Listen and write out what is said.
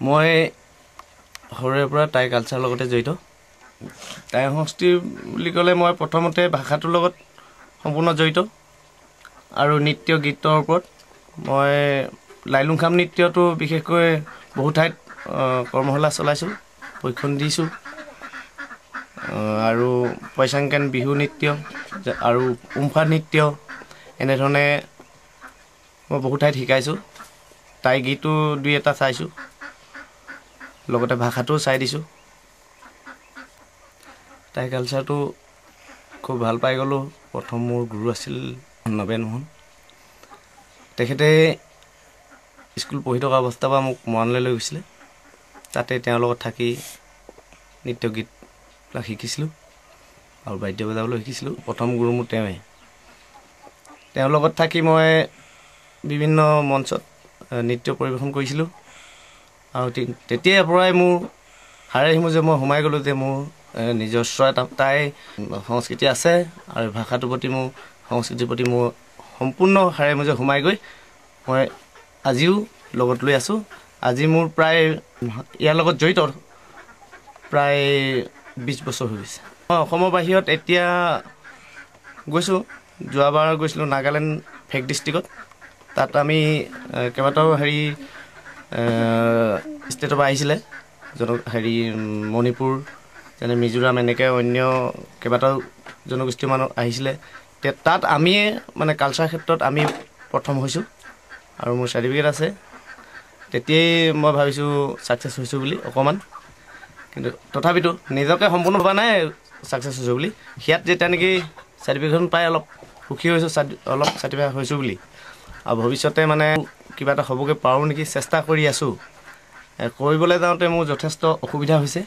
মই সৰুৰে পৰা টাই কালচাৰৰ লগতে জড়িত। টাই সংস্কৃতি বুলি ক'লে মই প্ৰথমতে ভাষাটোৰ লগত সম্পূৰ্ণ জড়িত আৰু নৃত্য গীতৰ ওপৰত মই লাইলুংখাম নৃত্যটো বিশেষকৈ বহু ঠাইত কৰ্মশালা চলাইছোঁ, প্ৰশিক্ষণ দিছোঁ আৰু পইচাংকেন বিহু নৃত্য আৰু উমফা নৃত্য এনেধৰণে মই বহু ঠাইত শিকাইছোঁ। টাই গীতো দুই এটা চাইছোঁ, লগতে ভাষাটোও চাই দিছোঁ। টাই কালচাৰটো খুব ভাল পাই গ'লোঁ। প্ৰথম মোৰ গুৰু আছিল নবেন মোহন। তেখেতে স্কুল পঢ়ি থকা অৱস্থাৰ পৰা মোক মৰাণলৈ লৈ গৈছিলে। তাতে তেওঁৰ লগত থাকি নৃত্য গীতবিলাক শিকিছিলোঁ আৰু বাদ্য বজাবলৈ শিকিছিলোঁ। প্ৰথম গুৰু মোৰ তেওঁৱেই। তেওঁৰ লগত থাকি মই বিভিন্ন মঞ্চত নৃত্য পৰিৱেশন কৰিছিলোঁ আৰু তেতিয়াৰ পৰাই মোৰ হাড়ে হিমুজে মই সোমাই গ'লোঁ যে মোৰ নিজস্ব এটা টাই সংস্কৃতি আছে আৰু ভাষাটোৰ প্ৰতি মোৰ সংস্কৃতিৰ প্ৰতি মোৰ সম্পূৰ্ণ হাড়ে হিমুজে সোমাই গৈ মই আজিও লগত লৈ আছোঁ। আজি মোৰ প্ৰায় ইয়াৰ লগত জড়িত প্ৰায় 20 বছৰ হৈ গৈছে। মই অসমৰ বাহিৰত এতিয়া গৈছোঁ। যোৱাবাৰ গৈছিলোঁ নাগালেণ্ড ফেক ডিষ্ট্ৰিক্টত। তাত আমি কেইবাটাও ষ্টেটৰ পৰা আহিছিলে, মণিপুৰ যেনে মিজোৰাম এনেকৈ অন্য কেইবাটাও জনগোষ্ঠীৰ মানুহ আহিছিলে। তাত আমিয়ে মানে কালচাৰ ক্ষেত্ৰত আমি প্ৰথম হৈছোঁ আৰু মোৰ চাৰ্টিফিকেট আছে। তেতিয়াই মই ভাবিছোঁ ছাকচেছ হৈছোঁ বুলি অকণমান, কিন্তু তথাপিতো নিজকে সম্পূৰ্ণ ভবা নাই ছাকচেছ হৈছোঁ বুলি। সিয়াত যেতিয়া নেকি চাৰ্টিফিকেটখন পাই অলপ সুখী হৈছোঁ, অলপ ছাৰ্টিফাই হৈছোঁ বুলি। আৰু ভৱিষ্যতে মানে কিবা এটা হ'বগৈ পাৰোঁ নেকি চেষ্টা কৰি আছোঁ। কৰিবলৈ যাওঁতে মোৰ যথেষ্ট অসুবিধা হৈছে।